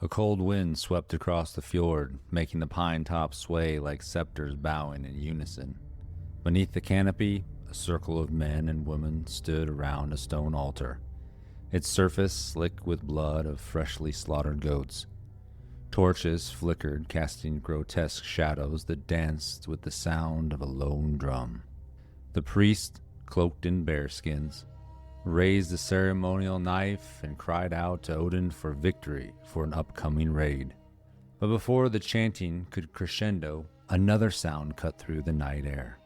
A cold wind swept across the fjord, making the pine tops sway like scepters bowing in unison. Beneath the canopy, a circle of men and women stood around a stone altar, its surface slick with blood of freshly slaughtered goats. Torches flickered, casting grotesque shadows that danced with the sound of a lone drum. The priest, cloaked in bearskins, raised the ceremonial knife and cried out to Odin for victory for an upcoming raid. But before the chanting could crescendo, another sound cut through the night air.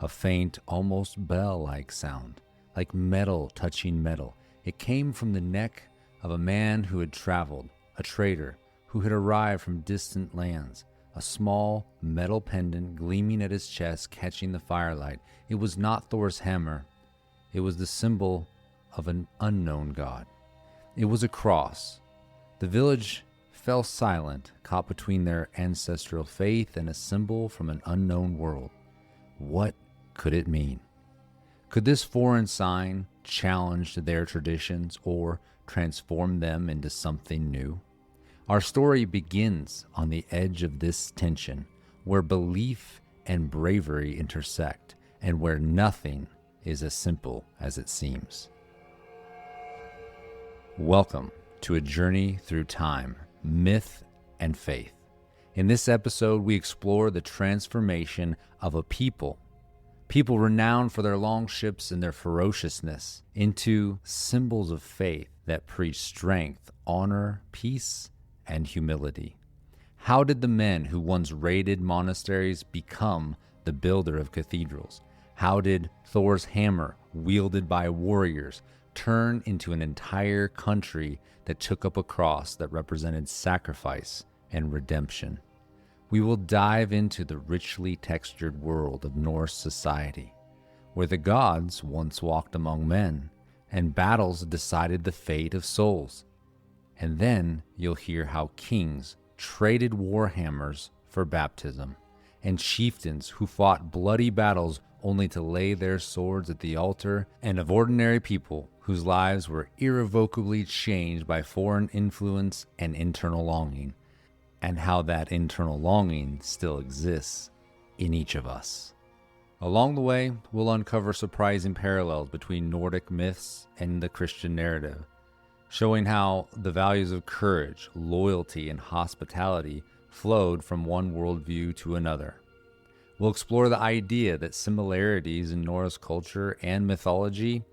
A faint, almost bell-like sound, like metal touching metal. It came from the neck of a man who had traveled, a trader who had arrived from distant lands, a small metal pendant gleaming at his chest, catching the firelight. It was not Thor's hammer. It was the symbol of an unknown god. It was a cross. The village fell silent, caught between their ancestral faith and a symbol from an unknown world. What could it mean? Could this foreign sign challenge their traditions or transform them into something new? Our story begins on the edge of this tension, where belief and bravery intersect, and where nothing is as simple as it seems. Welcome to a journey through time, myth, and faith. In this episode, we explore the transformation of a people renowned for their longships and their ferociousness, into symbols of faith that preach strength, honor, peace, and humility. How did the men who once raided monasteries become the builder of cathedrals? How did Thor's hammer, wielded by warriors, turn into an entire country that took up a cross that represented sacrifice and redemption? We will dive into the richly textured world of Norse society, where the gods once walked among men, and battles decided the fate of souls. And then you'll hear how kings traded warhammers for baptism, and chieftains who fought bloody battles only to lay their swords at the altar, and of ordinary people whose lives were irrevocably changed by foreign influence and internal longing, and how that internal longing still exists in each of us. Along the way, we'll uncover surprising parallels between Nordic myths and the Christian narrative, showing how the values of courage, loyalty, and hospitality flowed from one worldview to another. We'll explore the idea that similarities in Norse culture and mythology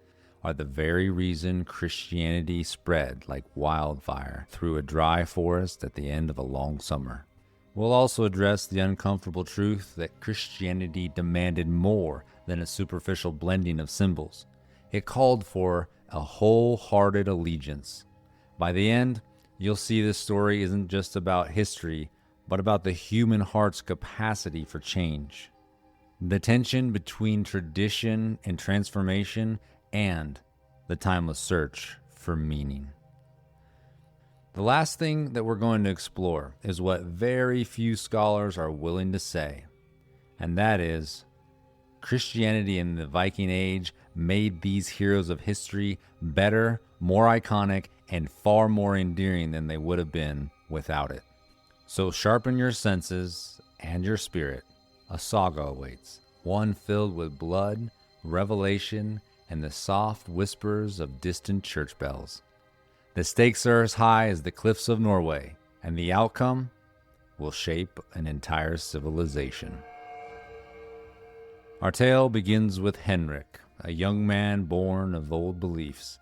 are the very reason Christianity spread like wildfire through a dry forest at the end of a long summer. We'll also address the uncomfortable truth that Christianity demanded more than a superficial blending of symbols. It called for a wholehearted allegiance. By the end, you'll see this story isn't just about history, but about the human heart's capacity for change. The tension between tradition and transformation, and the timeless search for meaning. The last thing that we're going to explore is what very few scholars are willing to say, and that is Christianity in the Viking Age made these heroes of history better, more iconic, and far more endearing than they would have been without it. So sharpen your senses and your spirit. A saga awaits, one filled with blood, revelation, and the soft whispers of distant church bells. The stakes are as high as the cliffs of Norway, and the outcome will shape an entire civilization. Our tale begins with Henrik, a young man born of old beliefs.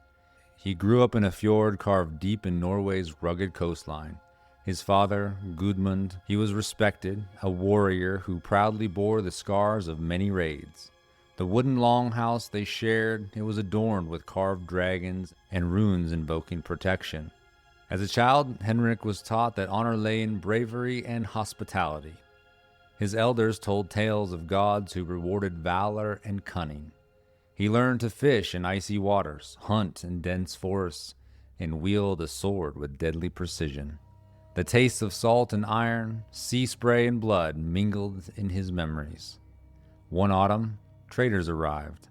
He grew up in a fjord carved deep in Norway's rugged coastline. His father, Gudmund, he was respected, a warrior who proudly bore the scars of many raids. The wooden longhouse they shared, it was adorned with carved dragons and runes invoking protection. As a child, Henrik was taught that honor lay in bravery and hospitality. His elders told tales of gods who rewarded valor and cunning. He learned to fish in icy waters, hunt in dense forests, and wield a sword with deadly precision. The taste of salt and iron, sea spray and blood mingled in his memories. One autumn, traders arrived.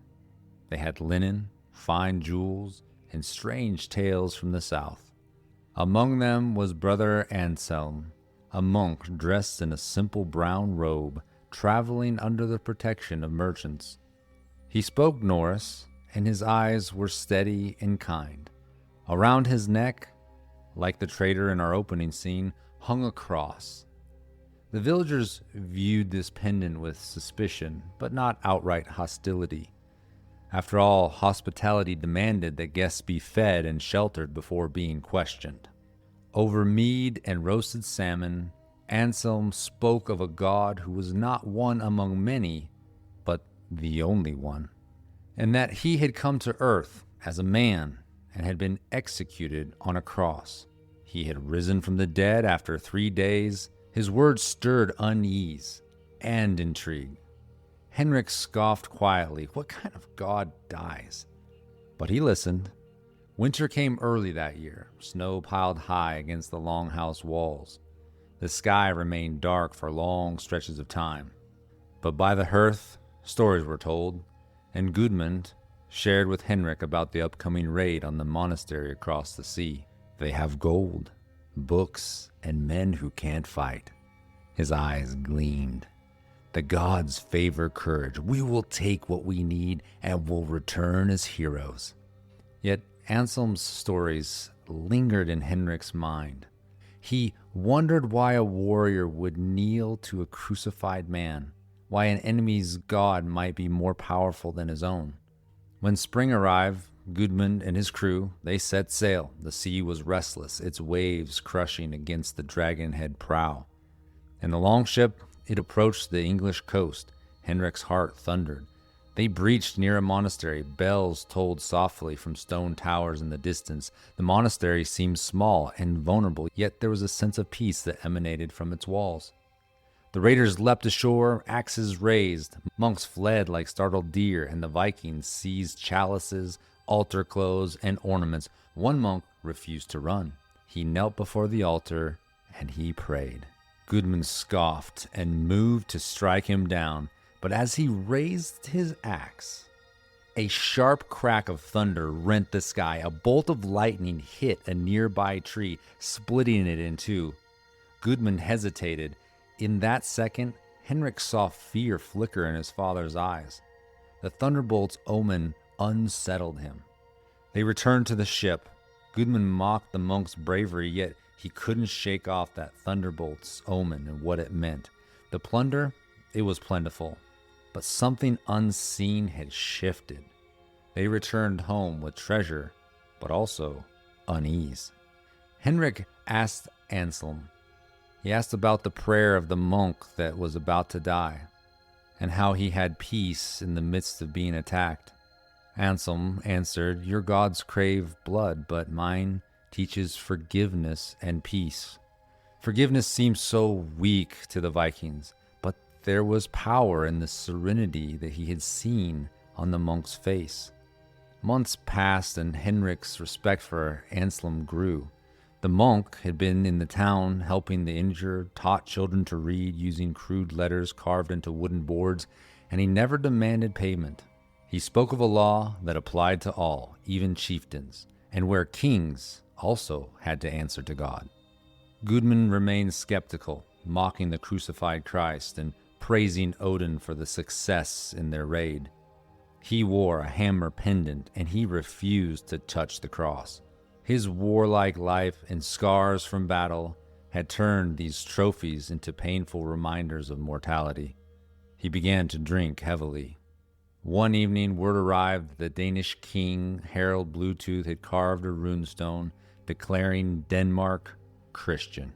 They had linen, fine jewels, and strange tales from the south. Among them was brother Anselm, a monk dressed in a simple brown robe, traveling under the protection of merchants. He spoke Norse, and his eyes were steady and kind. Around his neck, like the trader in our opening scene, hung a cross. The villagers viewed this pendant with suspicion, but not outright hostility. After all, hospitality demanded that guests be fed and sheltered before being questioned. Over mead and roasted salmon, Anselm spoke of a god who was not one among many, but the only one, and that he had come to earth as a man and had been executed on a cross. He had risen from the dead after 3 days. His words stirred unease and intrigue. Henrik scoffed quietly. What kind of god dies? But he listened. Winter came early that year. Snow piled high against the longhouse walls. The sky remained dark for long stretches of time. But by the hearth, stories were told, and Gudmund shared with Henrik about the upcoming raid on the monastery across the sea. They have gold, books, and men who can't fight. His eyes gleamed. The gods favor courage. We will take what we need and will return as heroes. Yet Anselm's stories lingered in Henrik's mind. He wondered why a warrior would kneel to a crucified man, why an enemy's god might be more powerful than his own. When spring arrived, Gudmund and his crew, they set sail. The sea was restless, its waves crushing against the dragonhead prow. In the longship, it approached the English coast. Henrik's heart thundered. They breached near a monastery. Bells tolled softly from stone towers in the distance. The monastery seemed small and vulnerable, yet there was a sense of peace that emanated from its walls. The raiders leapt ashore, axes raised. Monks fled like startled deer, and the Vikings seized chalices, altar clothes, and ornaments. One monk refused to run. He knelt before the altar, and he prayed. Gudmund scoffed and moved to strike him down, but as he raised his axe, a sharp crack of thunder rent the sky. A bolt of lightning hit a nearby tree, splitting it in two. Gudmund hesitated. In that second, Henrik saw fear flicker in his father's eyes. The thunderbolt's omen unsettled him. They returned to the ship. Gudmund mocked the monk's bravery, yet he couldn't shake off that thunderbolt's omen and what it meant. The plunder, it was plentiful, but something unseen had shifted. They returned home with treasure, but also unease. Henrik asked Anselm. He asked about the prayer of the monk that was about to die, and how he had peace in the midst of being attacked. Anselm answered, "Your gods crave blood, but mine teaches forgiveness and peace." Forgiveness seemed so weak to the Vikings, but there was power in the serenity that he had seen on the monk's face. Months passed, and Henrik's respect for Anselm grew. The monk had been in the town helping the injured, taught children to read using crude letters carved into wooden boards, and he never demanded payment. He spoke of a law that applied to all, even chieftains, and where kings also had to answer to God. Gudmund remained skeptical, mocking the crucified Christ and praising Odin for the success in their raid. He wore a hammer pendant, and he refused to touch the cross. His warlike life and scars from battle had turned these trophies into painful reminders of mortality. He began to drink heavily. One evening, word arrived that the Danish king, Harald Bluetooth, had carved a runestone declaring Denmark Christian.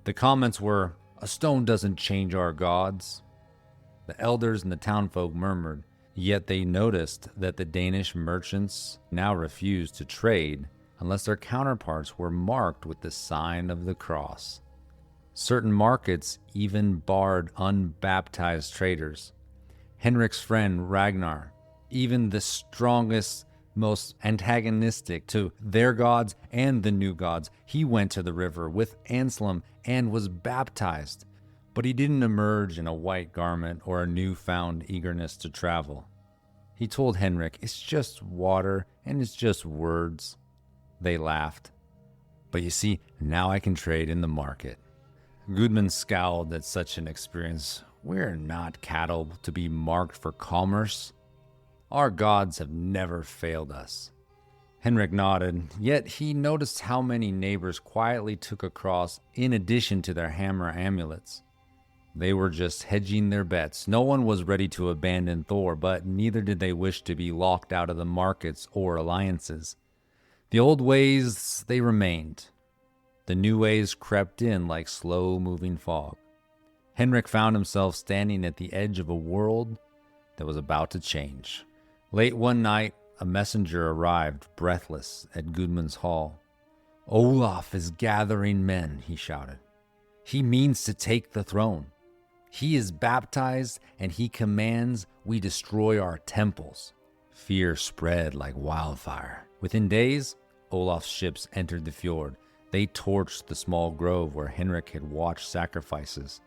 The comments were, "A stone doesn't change our gods." The elders and the townfolk murmured, yet they noticed that the Danish merchants now refused to trade unless their counterparts were marked with the sign of the cross. Certain markets even barred unbaptized traders. Henrik's friend Ragnar, even the strongest, most antagonistic to their gods and the new gods, he went to the river with Anselm and was baptized. But he didn't emerge in a white garment or a newfound eagerness to travel. He told Henrik, "It's just water and it's just words." They laughed. But you see, now I can trade in the market. Gudmund scowled at such an experience. We're not cattle to be marked for commerce. Our gods have never failed us. Henrik nodded, yet he noticed how many neighbors quietly took a cross in addition to their hammer amulets. They were just hedging their bets. No one was ready to abandon Thor, but neither did they wish to be locked out of the markets or alliances. The old ways, they remained. The new ways crept in like slow-moving fog. Henrik found himself standing at the edge of a world that was about to change. Late one night, a messenger arrived, breathless, at Gudmund's hall. "Olaf is gathering men," he shouted. "He means to take the throne. He is baptized, and he commands we destroy our temples." Fear spread like wildfire. Within days, Olaf's ships entered the fjord. They torched the small grove where Henrik had watched sacrifices.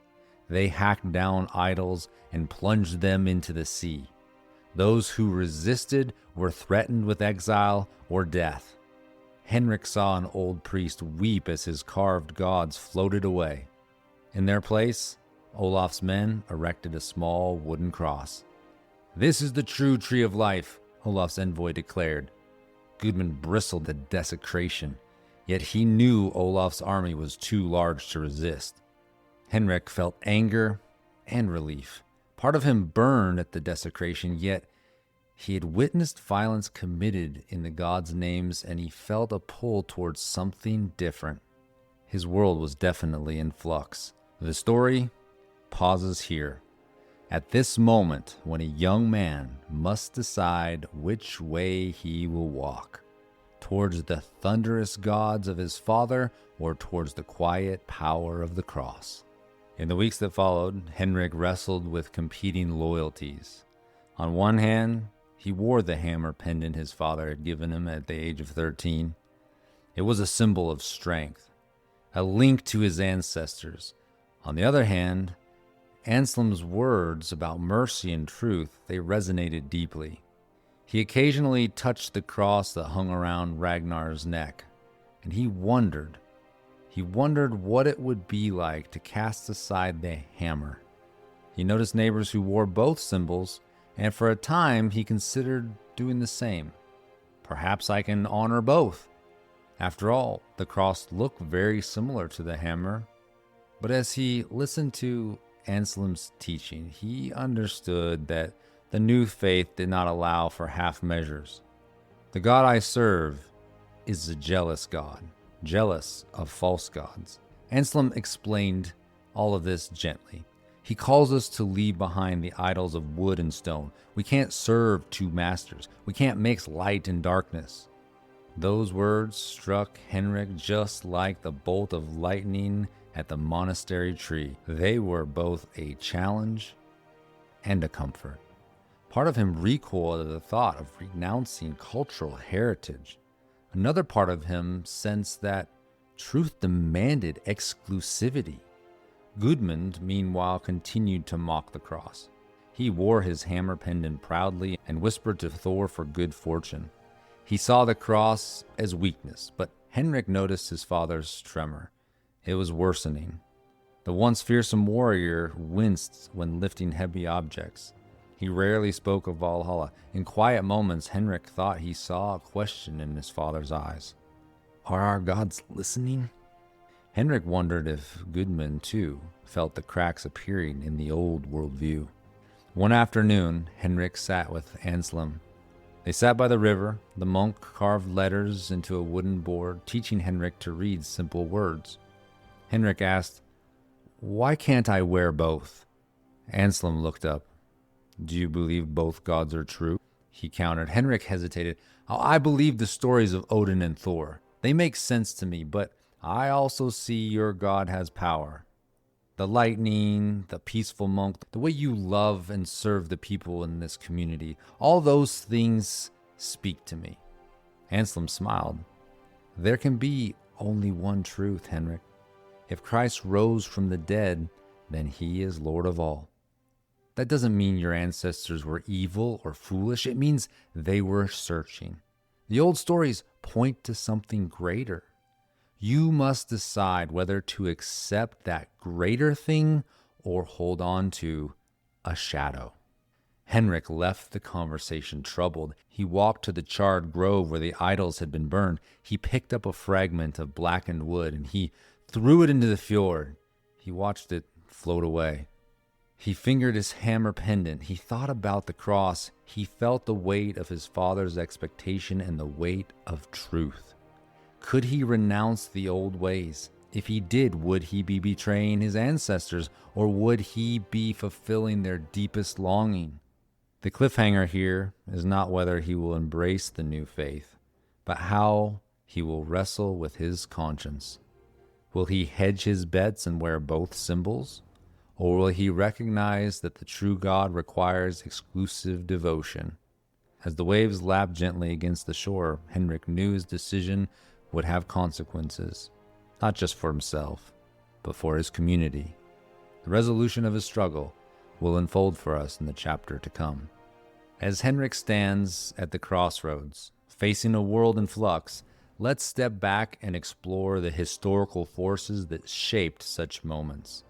They hacked down idols and plunged them into the sea. Those who resisted were threatened with exile or death. Henrik saw an old priest weep as his carved gods floated away. In their place, Olaf's men erected a small wooden cross. "This is the true tree of life," Olaf's envoy declared. Gudmund bristled at desecration, yet he knew Olaf's army was too large to resist. Henrik felt anger and relief. Part of him burned at the desecration, yet he had witnessed violence committed in the gods' names, and he felt a pull towards something different. His world was definitely in flux. The story pauses here, at this moment when a young man must decide which way he will walk, towards the thunderous gods of his father or towards the quiet power of the cross. In the weeks that followed, Henrik wrestled with competing loyalties. On one hand, he wore the hammer pendant his father had given him at the age of 13. It was a symbol of strength, a link to his ancestors. On the other hand, Anselm's words about mercy and truth, they resonated deeply. He occasionally touched the cross that hung around Ragnar's neck, and he wondered what it would be like to cast aside the hammer. He noticed neighbors who wore both symbols, and for a time he considered doing the same. Perhaps I can honor both. After all, the cross looked very similar to the hammer. But as he listened to Anselm's teaching, he understood that the new faith did not allow for half measures. The God I serve is a jealous God, jealous of false gods. Anselm explained all of this gently. He calls us to leave behind the idols of wood and stone. We can't serve two masters. We can't mix light and darkness. Those words struck Henrik just like the bolt of lightning at the monastery tree. They were both a challenge and a comfort. Part of him recoiled at the thought of renouncing cultural heritage. Another part of him sensed that truth demanded exclusivity. Gudmund, meanwhile, continued to mock the cross. He wore his hammer pendant proudly and whispered to Thor for good fortune. He saw the cross as weakness, but Henrik noticed his father's tremor. It was worsening. The once fearsome warrior winced when lifting heavy objects. He rarely spoke of Valhalla. In quiet moments, Henrik thought he saw a question in his father's eyes. Are our gods listening? Henrik wondered if Gudmund, too, felt the cracks appearing in the old worldview. One afternoon, Henrik sat with Anselm. They sat by the river. The monk carved letters into a wooden board, teaching Henrik to read simple words. Henrik asked, "Why can't I wear both?" Anselm looked up. "Do you believe both gods are true?" he countered. Henrik hesitated. "I believe the stories of Odin and Thor. They make sense to me, but I also see your God has power. The lightning, the peaceful monk, the way you love and serve the people in this community, all those things speak to me." Anselm smiled. "There can be only one truth, Henrik. If Christ rose from the dead, then he is Lord of all. That doesn't mean your ancestors were evil or foolish. It means they were searching. The old stories point to something greater. You must decide whether to accept that greater thing or hold on to a shadow. Henrik left the conversation troubled. He walked to the charred grove where the idols had been burned. He picked up a fragment of blackened wood and he threw it into the fjord. He watched it float away. He fingered his hammer pendant. He thought about the cross. He felt the weight of his father's expectation and the weight of truth. Could he renounce the old ways? If he did, would he be betraying his ancestors, or would he be fulfilling their deepest longing? The cliffhanger here is not whether he will embrace the new faith, but how he will wrestle with his conscience. Will he hedge his bets and wear both symbols? Or will he recognize that the true God requires exclusive devotion? As the waves lapped gently against the shore, Henrik knew his decision would have consequences, not just for himself, but for his community. The resolution of his struggle will unfold for us in the chapter to come. As Henrik stands at the crossroads, facing a world in flux, let's step back and explore the historical forces that shaped such moments.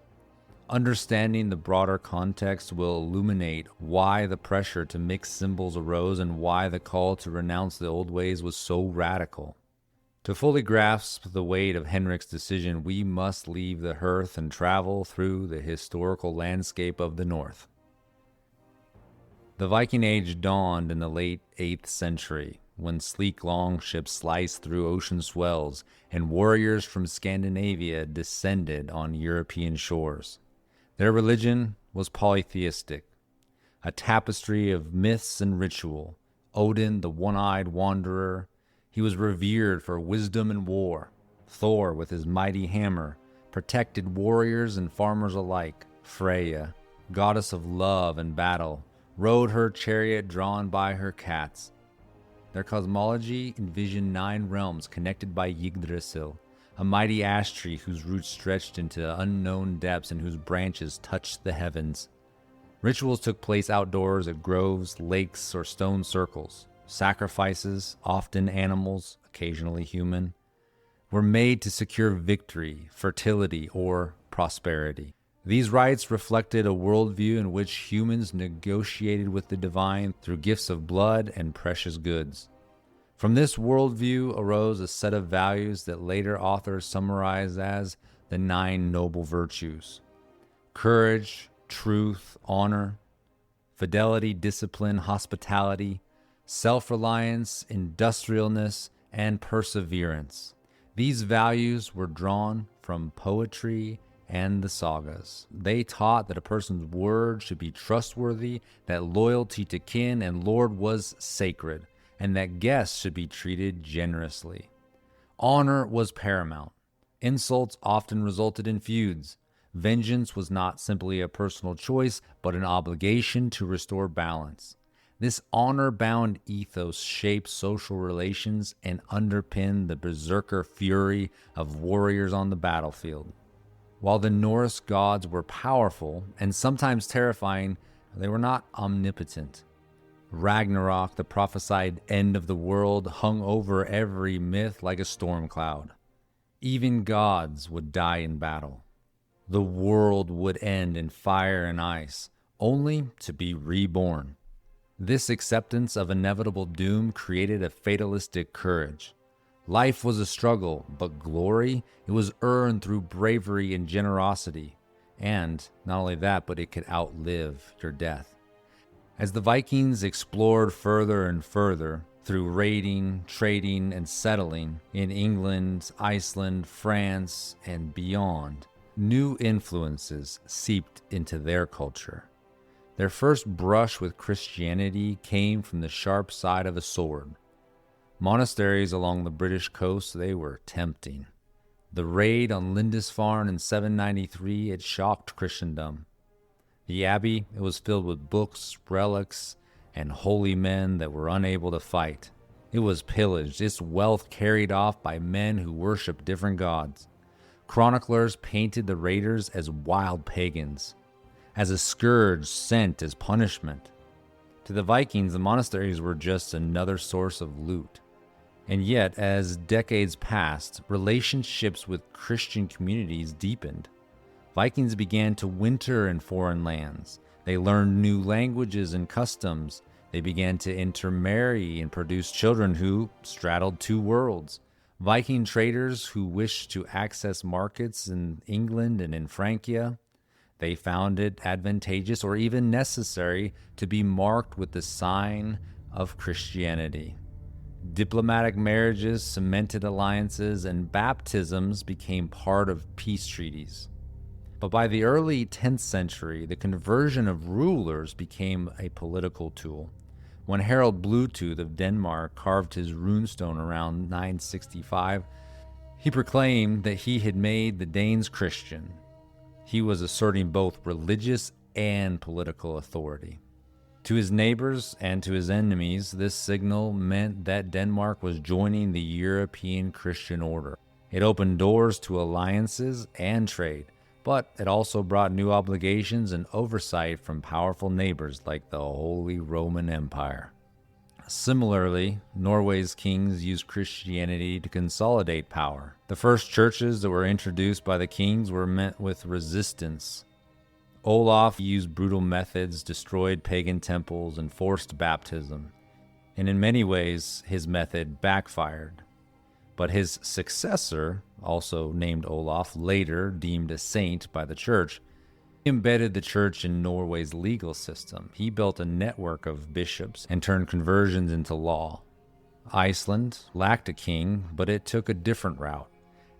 Understanding the broader context will illuminate why the pressure to mix symbols arose and why the call to renounce the old ways was so radical. To fully grasp the weight of Henrik's decision, we must leave the hearth and travel through the historical landscape of the North. The Viking Age dawned in the late 8th century, when sleek longships sliced through ocean swells and warriors from Scandinavia descended on European shores. Their religion was polytheistic, a tapestry of myths and ritual. Odin, the one-eyed wanderer, he was revered for wisdom in war. Thor, with his mighty hammer, protected warriors and farmers alike. Freyja, goddess of love and battle, rode her chariot drawn by her cats. Their cosmology envisioned 9 realms connected by Yggdrasil, a mighty ash tree whose roots stretched into unknown depths and whose branches touched the heavens. Rituals took place outdoors at groves, lakes, or stone circles. Sacrifices, often animals, occasionally human, were made to secure victory, fertility, or prosperity. These rites reflected a worldview in which humans negotiated with the divine through gifts of blood and precious goods. From this worldview arose a set of values that later authors summarized as the 9 noble virtues: courage, truth, honor, fidelity, discipline, hospitality, self-reliance, industrialness, and perseverance. These values were drawn from poetry and the sagas. They taught that a person's word should be trustworthy, that loyalty to kin and lord was sacred, and that guests should be treated generously. Honor was paramount. Insults often resulted in feuds. Vengeance was not simply a personal choice, but an obligation to restore balance. This honor-bound ethos shaped social relations and underpinned the berserker fury of warriors on the battlefield. While the Norse gods were powerful and sometimes terrifying, they were not omnipotent. Ragnarok, the prophesied end of the world, hung over every myth like a storm cloud. Even gods would die in battle. The world would end in fire and ice, only to be reborn. This acceptance of inevitable doom created a fatalistic courage. Life was a struggle, but glory, it was earned through bravery and generosity. And not only that, but it could outlive your death. As the Vikings explored further and further through raiding, trading, and settling in England, Iceland, France, and beyond, new influences seeped into their culture. Their first brush with Christianity came from the sharp side of a sword. Monasteries along the British coast, they were tempting. The raid on Lindisfarne in 793, it shocked Christendom. The abbey, it was filled with books, relics, and holy men that were unable to fight. It was pillaged, its wealth carried off by men who worshiped different gods. Chroniclers painted the raiders as wild pagans, as a scourge sent as punishment. To the Vikings, the monasteries were just another source of loot. And yet, as decades passed, relationships with Christian communities deepened. Vikings began to winter in foreign lands. They learned new languages and customs. They began to intermarry and produce children who straddled two worlds. Viking traders who wished to access markets in England and in Francia, they found it advantageous or even necessary to be marked with the sign of Christianity. Diplomatic marriages, cemented alliances, and baptisms became part of peace treaties. But by the early 10th century, the conversion of rulers became a political tool. When Harald Bluetooth of Denmark carved his runestone around 965, he proclaimed that he had made the Danes Christian. He was asserting both religious and political authority. To his neighbors and to his enemies, this signal meant that Denmark was joining the European Christian order. It opened doors to alliances and trade, but it also brought new obligations and oversight from powerful neighbors like the Holy Roman Empire. Similarly, Norway's kings used Christianity to consolidate power. The first churches that were introduced by the kings were met with resistance. Olaf used brutal methods, destroyed pagan temples, and forced baptism. And in many ways, his method backfired. But his successor, also named Olaf, later deemed a saint by the church, he embedded the church in Norway's legal system. He built a network of bishops and turned conversions into law. Iceland lacked a king, but it took a different route.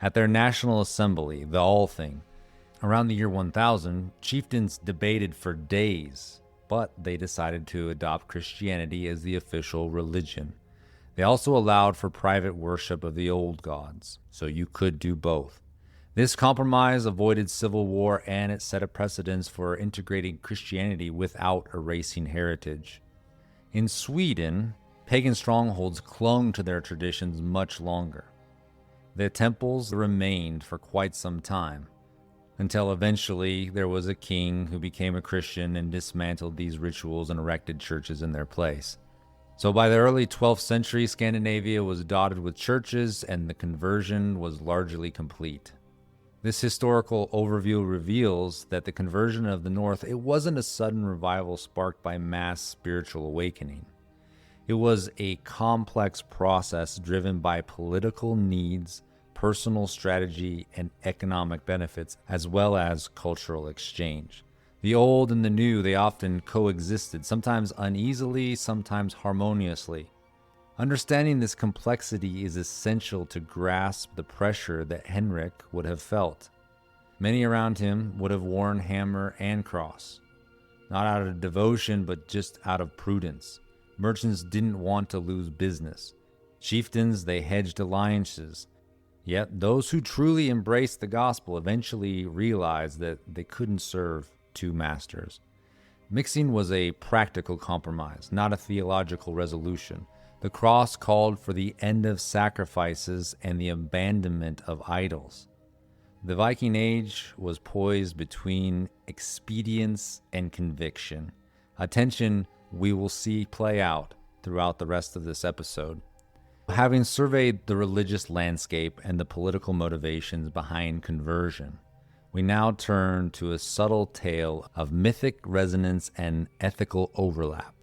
At their national assembly, the Althing, around the year 1000, chieftains debated for days, but they decided to adopt Christianity as the official religion. They also allowed for private worship of the old gods, so you could do both. This compromise avoided civil war, and it set a precedence for integrating Christianity without erasing heritage. In Sweden, pagan strongholds clung to their traditions much longer. The temples remained for quite some time, until eventually there was a king who became a Christian and dismantled these rituals and erected churches in their place. So by the early 12th century, Scandinavia was dotted with churches, and the conversion was largely complete. This historical overview reveals that the conversion of the North, it wasn't a sudden revival sparked by mass spiritual awakening. It was a complex process driven by political needs, personal strategy, and economic benefits, as well as cultural exchange. The old and the new, they often coexisted, sometimes uneasily, sometimes harmoniously. Understanding this complexity is essential to grasp the pressure that Henrik would have felt. Many around him would have worn hammer and cross, not out of devotion, but just out of prudence. Merchants didn't want to lose business. Chieftains, they hedged alliances. Yet those who truly embraced the gospel eventually realized that they couldn't serve two masters. Mixing was a practical compromise, not a theological resolution. The cross called for the end of sacrifices and the abandonment of idols. The Viking Age was poised between expedience and conviction, a tension we will see play out throughout the rest of this episode. Having surveyed the religious landscape and the political motivations behind conversion, we now turn to a subtle tale of mythic resonance and ethical overlap.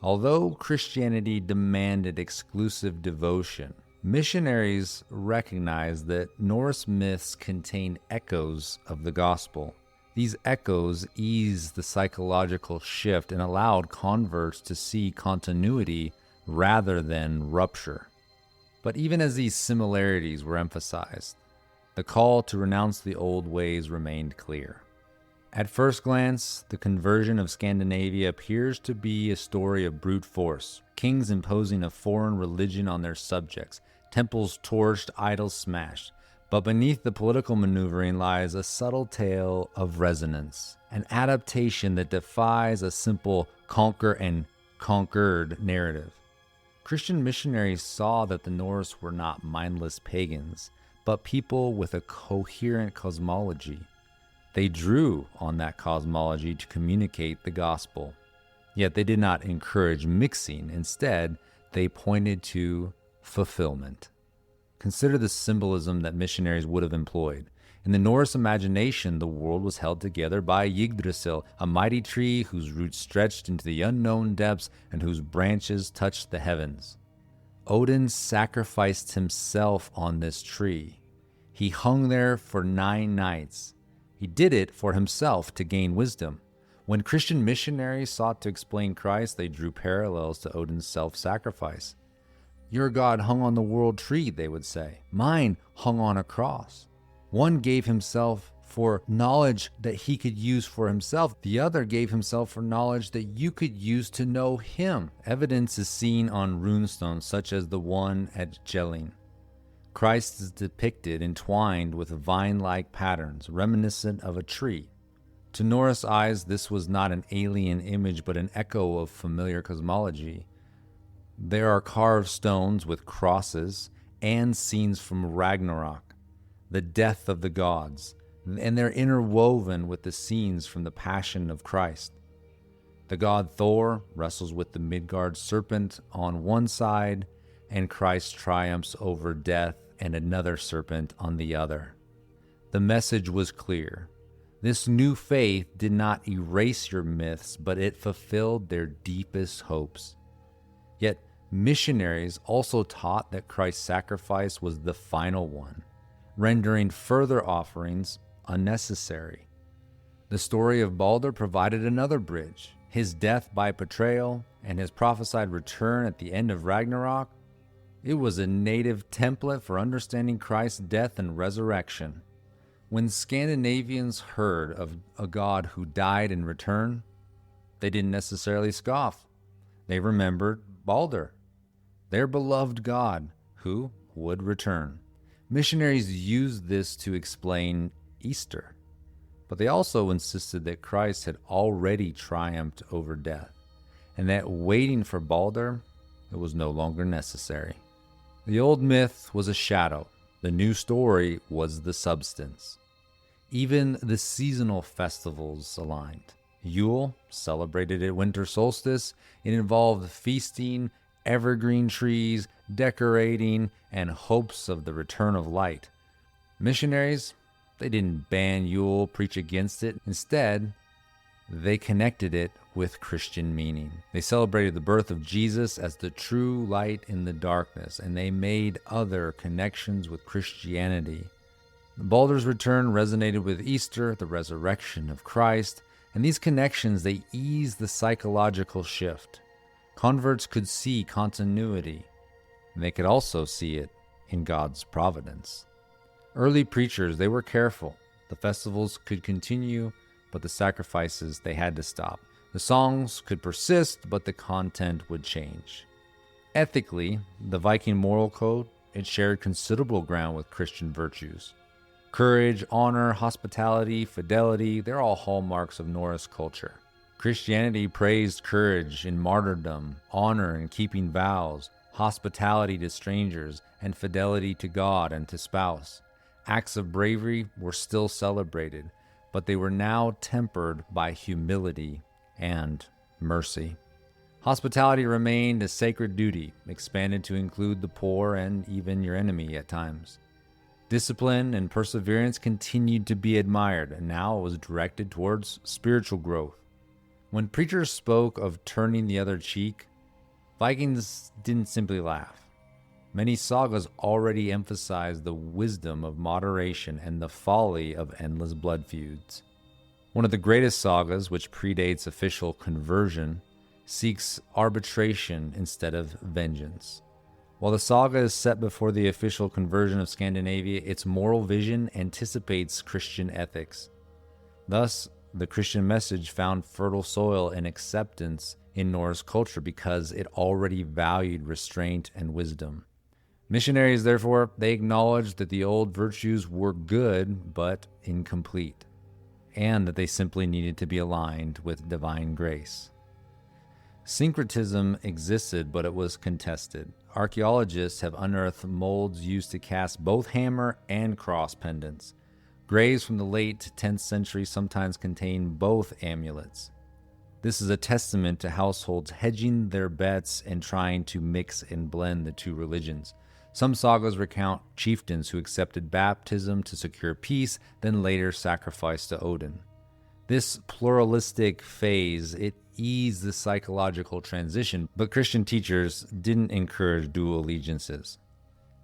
Although Christianity demanded exclusive devotion, missionaries recognized that Norse myths contain echoes of the gospel. These echoes eased the psychological shift and allowed converts to see continuity rather than rupture. But even as these similarities were emphasized, the call to renounce the old ways remained clear. At first glance, the conversion of Scandinavia appears to be a story of brute force, kings imposing a foreign religion on their subjects, temples torched, idols smashed. But beneath the political maneuvering lies a subtle tale of resonance, an adaptation that defies a simple conquer and conquered narrative. Christian missionaries saw that the Norse were not mindless pagans, but people with a coherent cosmology. They drew on that cosmology to communicate the gospel. Yet they did not encourage mixing. Instead, they pointed to fulfillment. Consider the symbolism that missionaries would have employed. In the Norse imagination, the world was held together by Yggdrasil, a mighty tree whose roots stretched into the unknown depths and whose branches touched the heavens. Odin sacrificed himself on this tree. He hung there for 9 nights. He did it for himself to gain wisdom. When Christian missionaries sought to explain Christ, they drew parallels to Odin's self-sacrifice. Your God hung on the world tree, they would say. Mine hung on a cross. One gave himself for knowledge that he could use for himself. The other gave himself for knowledge that you could use to know him. Evidence is seen on runestones such as the one at Jelling. Christ is depicted entwined with vine-like patterns, reminiscent of a tree. To Norse eyes, this was not an alien image, but an echo of familiar cosmology. There are carved stones with crosses and scenes from Ragnarok, the death of the gods, and they're interwoven with the scenes from the Passion of Christ. The god Thor wrestles with the Midgard serpent on one side, and Christ triumphs over death and another serpent on the other. The message was clear. This new faith did not erase your myths, but it fulfilled their deepest hopes. Yet, missionaries also taught that Christ's sacrifice was the final one, rendering further offerings unnecessary. The story of Balder provided another bridge. His death by betrayal and his prophesied return at the end of Ragnarok, it was a native template for understanding Christ's death and resurrection. When Scandinavians heard of a god who died and returned, they didn't necessarily scoff. They remembered Balder, their beloved god, who would return. Missionaries used this to explain Easter, but they also insisted that Christ had already triumphed over death, and that waiting for Balder, it was no longer necessary. The old myth was a shadow. The new story was the substance. Even the seasonal festivals aligned. Yule, celebrated at winter solstice, it involved feasting, evergreen trees, decorating, and hopes of the return of light. Missionaries, they didn't ban Yule, preach against it. Instead, they connected it with Christian meaning. They celebrated the birth of Jesus as the true light in the darkness, and they made other connections with Christianity. Balder's return resonated with Easter, the resurrection of Christ, and these connections, they eased the psychological shift. Converts could see continuity, and they could also see it in God's providence. Early preachers, they were careful. The festivals could continue, but the sacrifices, they had to stop. The songs could persist, but the content would change. Ethically, the Viking moral code, it shared considerable ground with Christian virtues. Courage, honor, hospitality, fidelity, they're all hallmarks of Norse culture. Christianity praised courage in martyrdom, honor in keeping vows, hospitality to strangers, and fidelity to God and to spouse. Acts of bravery were still celebrated, but they were now tempered by humility and mercy. Hospitality remained a sacred duty, expanded to include the poor and even your enemy at times. Discipline and perseverance continued to be admired, and now it was directed towards spiritual growth. When preachers spoke of turning the other cheek, Vikings didn't simply laugh. Many sagas already emphasized the wisdom of moderation and the folly of endless blood feuds. One of the greatest sagas, which predates official conversion, seeks arbitration instead of vengeance. While the saga is set before the official conversion of Scandinavia, its moral vision anticipates Christian ethics. Thus, the Christian message found fertile soil and acceptance in Norse culture because it already valued restraint and wisdom. Missionaries, therefore, they acknowledged that the old virtues were good but incomplete, and that they simply needed to be aligned with divine grace. Syncretism existed, but it was contested. Archaeologists have unearthed molds used to cast both hammer and cross pendants. Graves from the late 10th century sometimes contain both amulets. This is a testament to households hedging their bets and trying to mix and blend the two religions. Some sagas recount chieftains who accepted baptism to secure peace, then later sacrificed to Odin. This pluralistic phase, it eased the psychological transition, but Christian teachers didn't encourage dual allegiances.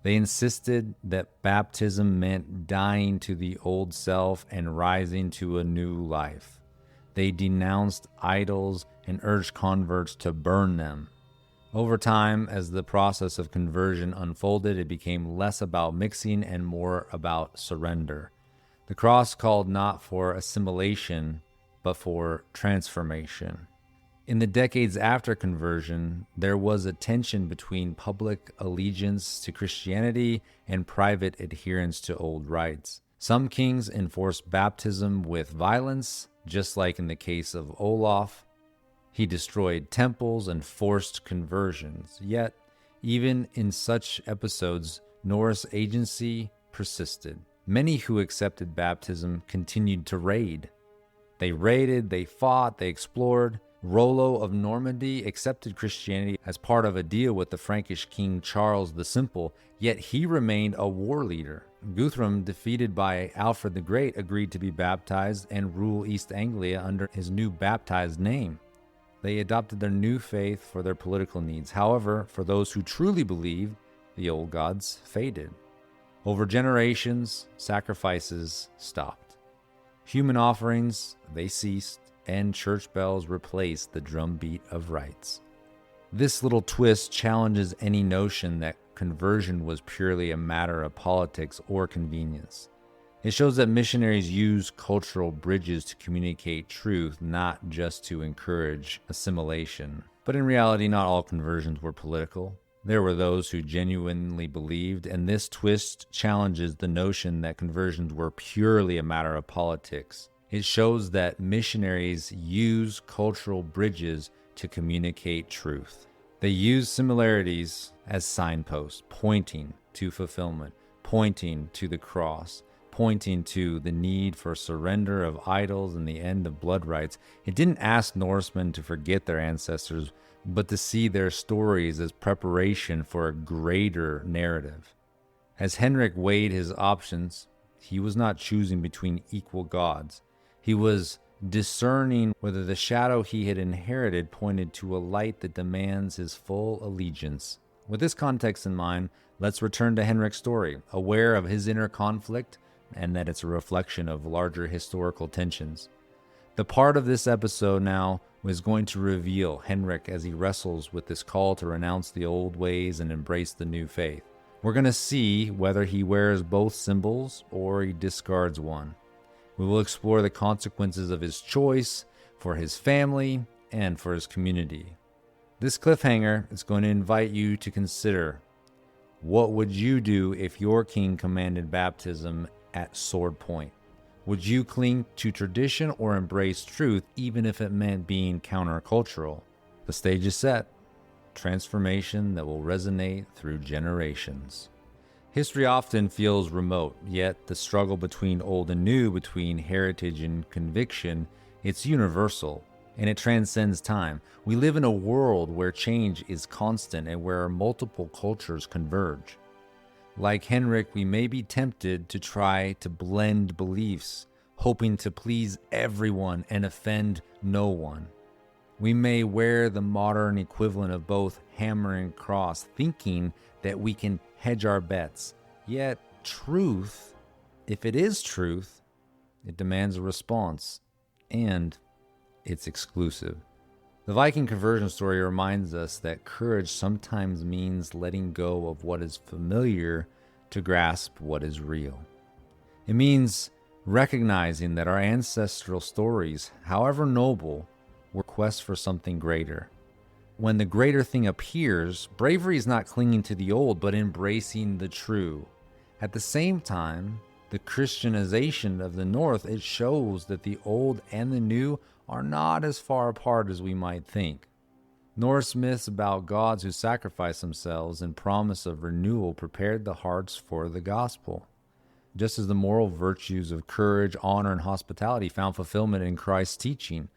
They insisted that baptism meant dying to the old self and rising to a new life. They denounced idols and urged converts to burn them. Over time, as the process of conversion unfolded, it became less about mixing and more about surrender. The cross called not for assimilation, but for transformation. In the decades after conversion, there was a tension between public allegiance to Christianity and private adherence to old rites. Some kings enforced baptism with violence, just like in the case of Olaf. He destroyed temples and forced conversions. Yet, even in such episodes, Norse agency persisted. Many who accepted baptism continued to raid. They raided, they fought, they explored. Rollo of Normandy accepted Christianity as part of a deal with the Frankish king Charles the Simple, yet he remained a war leader. Guthrum, defeated by Alfred the Great, agreed to be baptized and rule East Anglia under his new baptized name. They adopted their new faith for their political needs. However, for those who truly believed, the old gods faded. Over generations, sacrifices stopped. Human offerings, they ceased, and church bells replaced the drumbeat of rites. This little twist challenges any notion that conversion was purely a matter of politics or convenience. It shows that missionaries used cultural bridges to communicate truth, not just to encourage assimilation. But in reality, not all conversions were political. There were those who genuinely believed, and this twist challenges the notion that conversions were purely a matter of politics. It shows that missionaries use cultural bridges to communicate truth. They use similarities as signposts, pointing to fulfillment, pointing to the cross, pointing to the need for surrender of idols and the end of blood rites. It didn't ask Norsemen to forget their ancestors, but to see their stories as preparation for a greater narrative. As Henrik weighed his options, he was not choosing between equal gods. He was discerning whether the shadow he had inherited pointed to a light that demands his full allegiance. With this context in mind, let's return to Henrik's story, aware of his inner conflict and that it's a reflection of larger historical tensions. The part of this episode now was going to reveal Henrik as he wrestles with this call to renounce the old ways and embrace the new faith. We're going to see whether he wears both symbols or he discards one. We will explore the consequences of his choice for his family and for his community. This cliffhanger is going to invite you to consider, what would you do if your king commanded baptism at sword point? Would you cling to tradition or embrace truth, even if it meant being countercultural? The stage is set. Transformation that will resonate through generations. History often feels remote, yet the struggle between old and new, between heritage and conviction, it's universal, and it transcends time. We live in a world where change is constant and where multiple cultures converge. Like Henrik, we may be tempted to try to blend beliefs, hoping to please everyone and offend no one. We may wear the modern equivalent of both hammer and cross, thinking that we can hedge our bets. Yet truth, if it is truth, it demands a response, and it's exclusive. The Viking conversion story reminds us that courage sometimes means letting go of what is familiar to grasp what is real. It means recognizing that our ancestral stories, however noble, were quests for something greater. When the greater thing appears, bravery is not clinging to the old, but embracing the true. At the same time, the Christianization of the North, it shows that the old and the new are not as far apart as we might think. Norse myths about gods who sacrifice themselves and promise of renewal prepared the hearts for the gospel. Just as the moral virtues of courage, honor, and hospitality found fulfillment in Christ's teaching,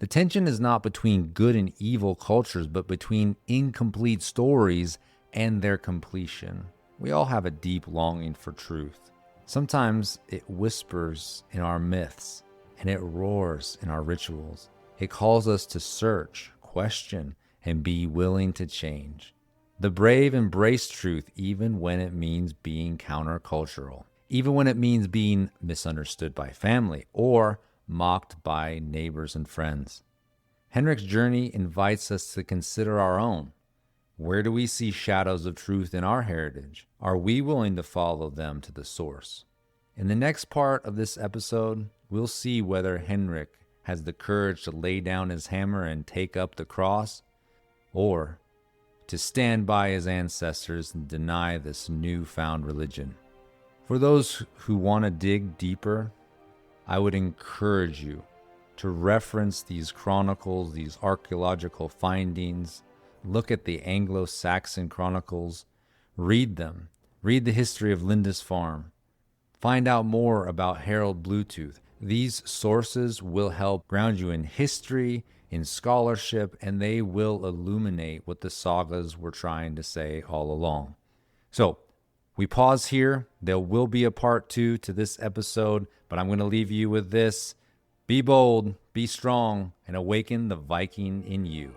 The tension is not between good and evil cultures, but between incomplete stories and their completion. We all have a deep longing for truth. Sometimes it whispers in our myths, and it roars in our rituals. It calls us to search, question, and be willing to change. The brave embrace truth even when it means being countercultural, even when it means being misunderstood by family or mocked by neighbors and friends. Henrik's journey invites us to consider our own. Where do we see shadows of truth in our heritage? Are we willing to follow them to the source? In the next part of this episode, we'll see whether Henrik has the courage to lay down his hammer and take up the cross, or to stand by his ancestors and deny this newfound religion. For those who want to dig deeper, I would encourage you to reference these chronicles, these archaeological findings. Look at the Anglo-Saxon chronicles, read them, read the history of Lindisfarne, find out more about Harold Bluetooth. These sources will help ground you in history, in scholarship, and they will illuminate what the sagas were trying to say all along. So, we pause here. There will be a part 2 to this episode, but I'm going to leave you with this. Be bold, be strong, and awaken the Viking in you.